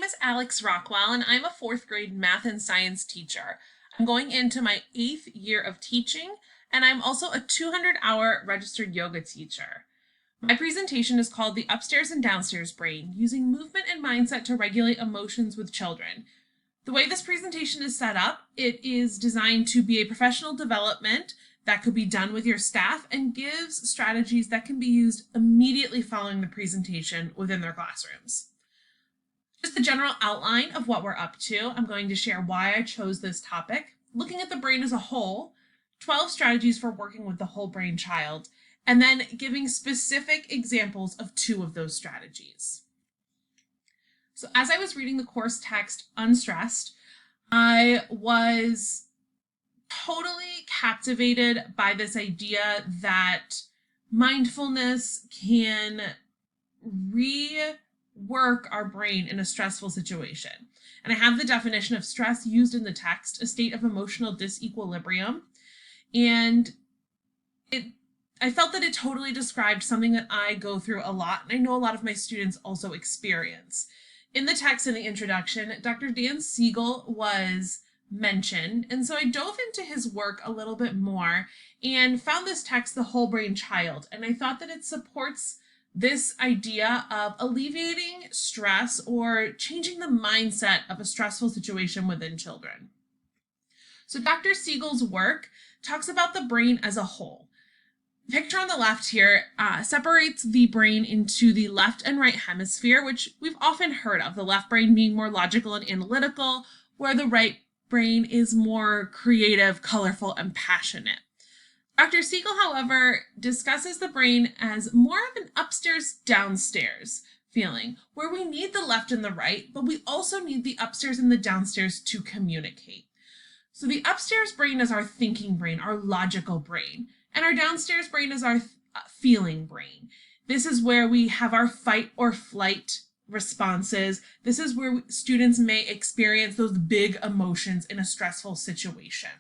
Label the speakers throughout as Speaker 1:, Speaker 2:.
Speaker 1: is Alex Rockwell, and I'm a fourth grade math and science teacher. I'm going into my 8th year of teaching, and I'm also a 200-hour registered yoga teacher. My presentation is called The Upstairs and Downstairs Brain, using movement and mindset to regulate emotions with children. The way this presentation is set up, it is designed to be a professional development that could be done with your staff and gives strategies that can be used immediately following the presentation within their classrooms. Just the general outline of what we're up to, I'm going to share why I chose this topic, looking at the brain as a whole, 12 strategies for working with the whole brain child, and then giving specific examples of 2 of those strategies. So as I was reading the course text Unstressed, I was totally captivated by this idea that mindfulness can rework our brain in a stressful situation. And I have the definition of stress used in the text, a state of emotional disequilibrium. And I felt that it totally described something that I go through a lot, and I know a lot of my students also experience. In the text in the introduction, Dr. Dan Siegel was mentioned, and so I dove into his work a little bit more and found this text, The Whole Brain Child, and I thought that it supports this idea of alleviating stress or changing the mindset of a stressful situation within children. So Dr. Siegel's work talks about the brain as a whole. The picture on the left here separates the brain into the left and right hemisphere, which we've often heard of, the left brain being more logical and analytical, where the right brain is more creative, colorful, and passionate. Dr. Siegel, however, discusses the brain as more of an upstairs-downstairs feeling, where we need the left and the right, but we also need the upstairs and the downstairs to communicate. So the upstairs brain is our thinking brain, our logical brain, and our downstairs brain is our feeling brain. This is where we have our fight or flight responses. This is where students may experience those big emotions in a stressful situation.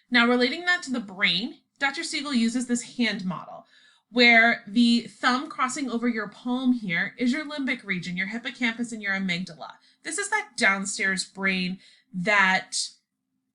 Speaker 1: Now, relating that to the brain, Dr. Siegel uses this hand model where the thumb crossing over your palm here is your limbic region, your hippocampus and your amygdala. This is that downstairs brain that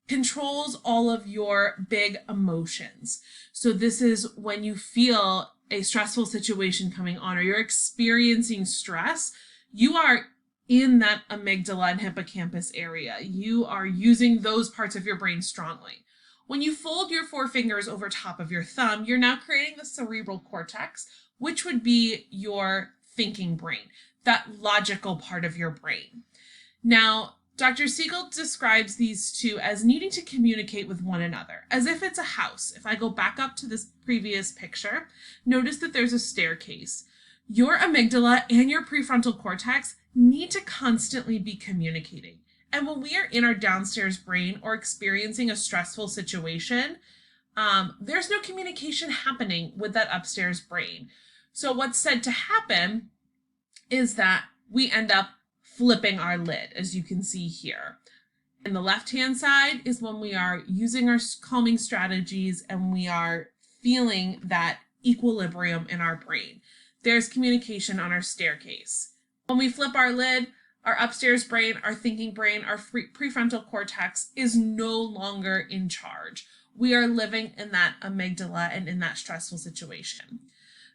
Speaker 1: controls all of your big emotions. So this is when you feel a stressful situation coming on or you're experiencing stress, you are in that amygdala and hippocampus area. You are using those parts of your brain strongly. When you fold your 4 fingers over top of your thumb, you're now creating the cerebral cortex, which would be your thinking brain, that logical part of your brain. Now, Dr. Siegel describes these 2 as needing to communicate with one another, as if it's a house. If I go back up to this previous picture, notice that there's a staircase. Your amygdala and your prefrontal cortex need to constantly be communicating. And when we are in our downstairs brain or experiencing a stressful situation, there's no communication happening with that upstairs brain. So what's said to happen is that we end up flipping our lid, as you can see here. And the left-hand side is when we are using our calming strategies and we are feeling that equilibrium in our brain. There's communication on our staircase. When we flip our lid, our upstairs brain, our thinking brain, our prefrontal cortex is no longer in charge. We are living in that amygdala and in that stressful situation.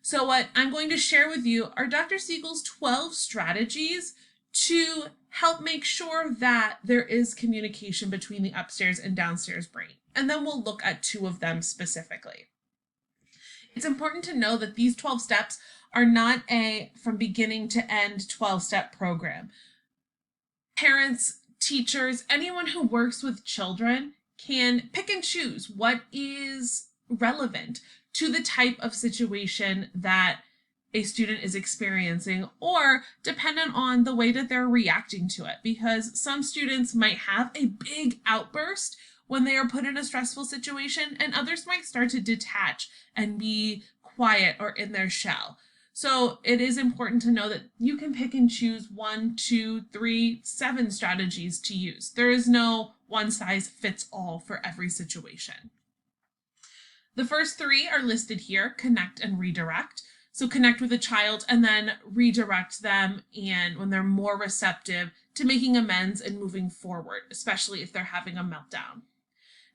Speaker 1: So what I'm going to share with you are Dr. Siegel's 12 strategies to help make sure that there is communication between the upstairs and downstairs brain. And then we'll look at 2 of them specifically. It's important to know that these 12 steps are not a from beginning to end 12-step program. Parents, teachers, anyone who works with children can pick and choose what is relevant to the type of situation that a student is experiencing, or dependent on the way that they're reacting to it, because some students might have a big outburst when they are put in a stressful situation, and others might start to detach and be quiet or in their shell. So it is important to know that you can pick and choose 1, 2, 3, 7 strategies to use. There is no one size fits all for every situation. The first 3 are listed here: connect and redirect. So connect with the child and then redirect them, and when they're more receptive to making amends and moving forward, especially if they're having a meltdown.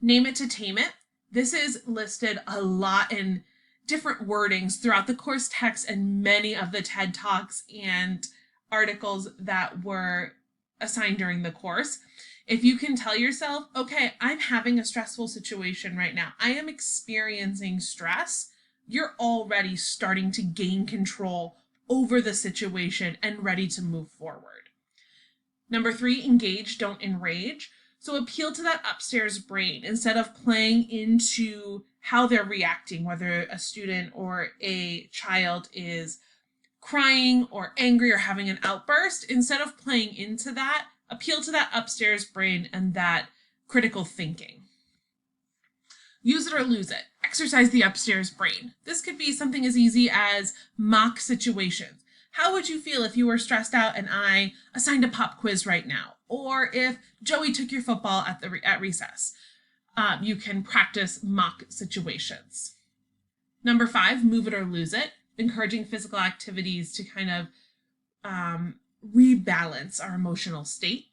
Speaker 1: Name it to tame it. This is listed a lot in different wordings throughout the course text and many of the TED Talks and articles that were assigned during the course. If you can tell yourself, okay, I'm having a stressful situation right now, I am experiencing stress, you're already starting to gain control over the situation and ready to move forward. Number 3, engage, don't enrage. So appeal to that upstairs brain instead of playing into how they're reacting, whether a student or a child is crying or angry or having an outburst. Instead of playing into that, appeal to that upstairs brain and that critical thinking. Use it or lose it. Exercise the upstairs brain. This could be something as easy as mock situations. How would you feel if you were stressed out and I assigned a pop quiz right now? Or if Joey took your football at recess? You can practice mock situations. Number 5, move it or lose it. Encouraging physical activities to kind of rebalance our emotional state.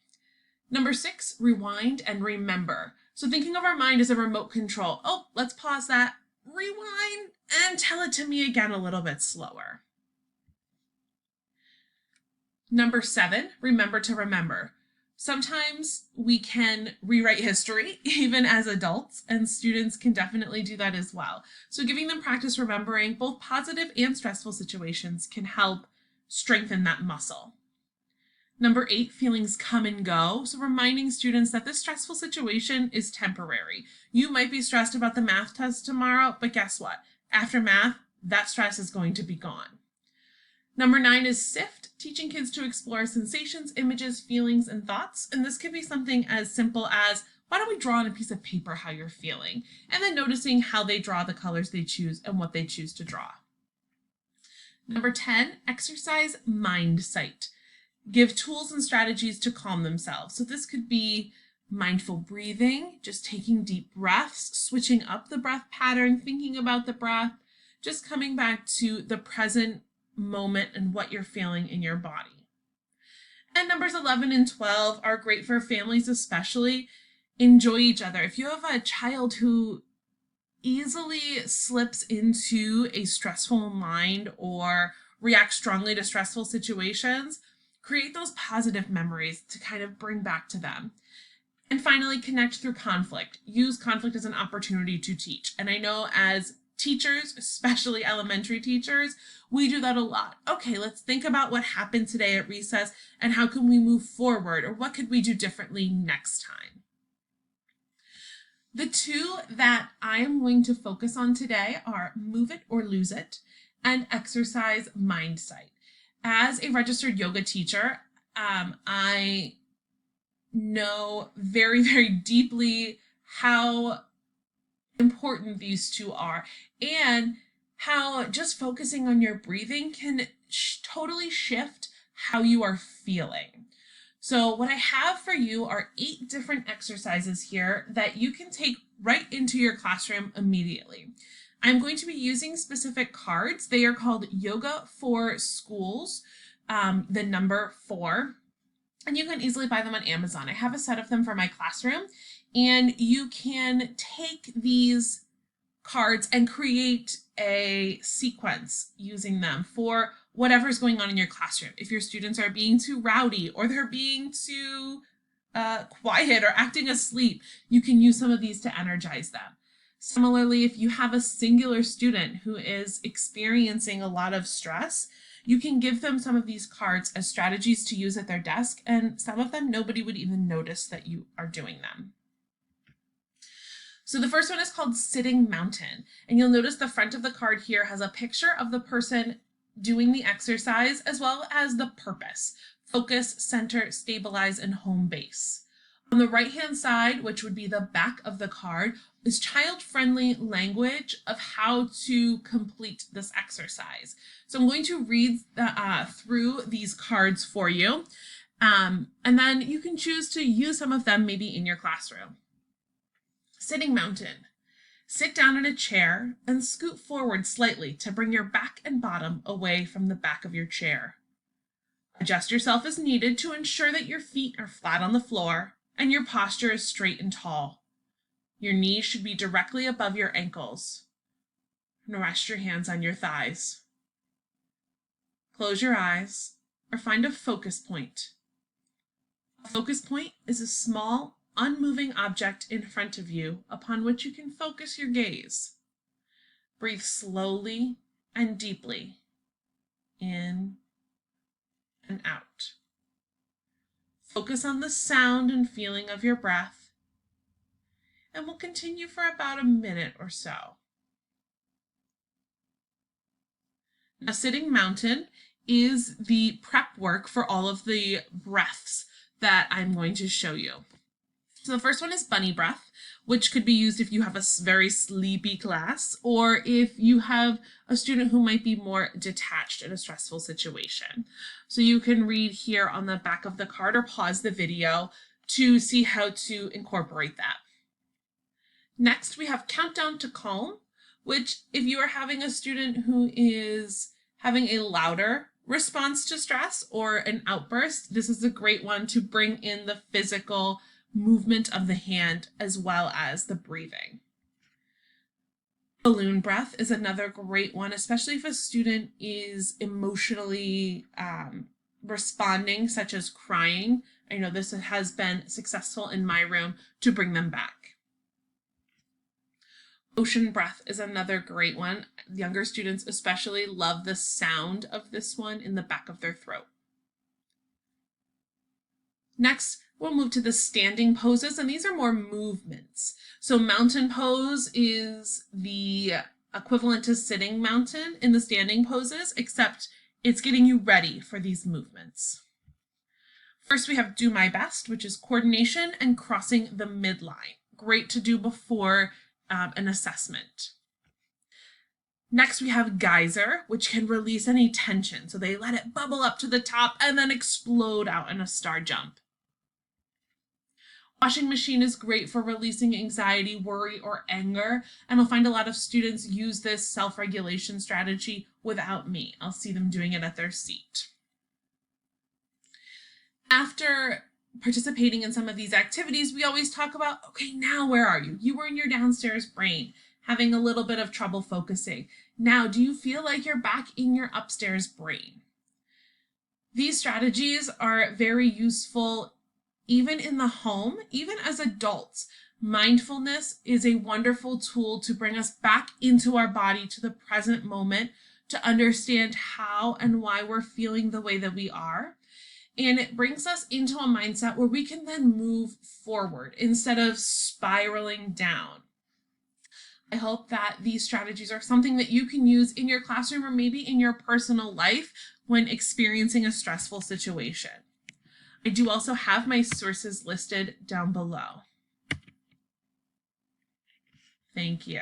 Speaker 1: Number 6, rewind and remember. So thinking of our mind as a remote control. Oh, let's pause that, rewind, and tell it to me again a little bit slower. Number 7, remember to remember. Sometimes we can rewrite history, even as adults, and students can definitely do that as well. So giving them practice remembering both positive and stressful situations can help strengthen that muscle. Number 8, feelings come and go. So reminding students that this stressful situation is temporary. You might be stressed about the math test tomorrow, but guess what? After math, that stress is going to be gone. Number 9 is sift, teaching kids to explore sensations, images, feelings, and thoughts. And this could be something as simple as, why don't we draw on a piece of paper how you're feeling? And then noticing how they draw, the colors they choose, and what they choose to draw. Number 10, exercise mind sight. Give tools and strategies to calm themselves. So this could be mindful breathing, just taking deep breaths, switching up the breath pattern, thinking about the breath, just coming back to the present moment and what you're feeling in your body. And numbers 11 and 12 are great for families, especially. Enjoy each other. If you have a child who easily slips into a stressful mind or reacts strongly to stressful situations, create those positive memories to kind of bring back to them. And finally, connect through conflict. Use conflict as an opportunity to teach. And I know as teachers, especially elementary teachers, we do that a lot. Okay, let's think about what happened today at recess and how can we move forward, or what could we do differently next time? The 2 that I am going to focus on today are move it or lose it and exercise mind sight. As a registered yoga teacher, I know very, very deeply how important these 2 are, and how just focusing on your breathing can totally shift how you are feeling. So what I have for you are 8 different exercises here that you can take right into your classroom immediately. I'm going to be using specific cards. They are called Yoga for Schools, the number 4, and you can easily buy them on Amazon. I have a set of them for my classroom, and you can take these cards and create a sequence using them for whatever's going on in your classroom. If your students are being too rowdy or they're being too quiet or acting asleep, you can use some of these to energize them. Similarly, if you have a singular student who is experiencing a lot of stress, you can give them some of these cards as strategies to use at their desk, and some of them nobody would even notice that you are doing them. So the first one is called Sitting Mountain, and you'll notice the front of the card here has a picture of the person doing the exercise as well as the purpose: focus, center, stabilize, and home base. On the right-hand side, which would be the back of the card, is child-friendly language of how to complete this exercise. So I'm going to read through these cards for you, and then you can choose to use some of them maybe in your classroom. Sitting Mountain. Sit down in a chair and scoot forward slightly to bring your back and bottom away from the back of your chair. Adjust yourself as needed to ensure that your feet are flat on the floor and your posture is straight and tall. Your knees should be directly above your ankles. And rest your hands on your thighs. Close your eyes or find a focus point. A focus point is a small, unmoving object in front of you upon which you can focus your gaze. Breathe slowly and deeply in and out. Focus on the sound and feeling of your breath, and we'll continue for about a minute or so. Now, sitting mountain is the prep work for all of the breaths that I'm going to show you. So the first one is bunny breath, which could be used if you have a very sleepy class or if you have a student who might be more detached in a stressful situation. So you can read here on the back of the card or pause the video to see how to incorporate that. Next, we have countdown to calm, which if you are having a student who is having a louder response to stress or an outburst, this is a great one to bring in the physical movement of the hand as well as the breathing. Balloon breath is another great one, especially if a student is emotionally responding, such as crying. I know this has been successful in my room to bring them back. Ocean breath is another great one. Younger students especially love the sound of this one in the back of their throat. Next, we'll move to the standing poses, and these are more movements. So mountain pose is the equivalent to sitting mountain in the standing poses, except it's getting you ready for these movements. First, we have do my best, which is coordination and crossing the midline. Great to do before an assessment. Next, we have geyser, which can release any tension. So they let it bubble up to the top and then explode out in a star jump. Washing machine is great for releasing anxiety, worry, or anger. And I'll find a lot of students use this self-regulation strategy without me. I'll see them doing it at their seat. After participating in some of these activities, we always talk about, okay, now where are you? You were in your downstairs brain, having a little bit of trouble focusing. Now, do you feel like you're back in your upstairs brain? These strategies are very useful even in the home, even as adults. Mindfulness is a wonderful tool to bring us back into our body, to the present moment, to understand how and why we're feeling the way that we are. And it brings us into a mindset where we can then move forward instead of spiraling down. I hope that these strategies are something that you can use in your classroom or maybe in your personal life when experiencing a stressful situation. I do also have my sources listed down below. Thank you.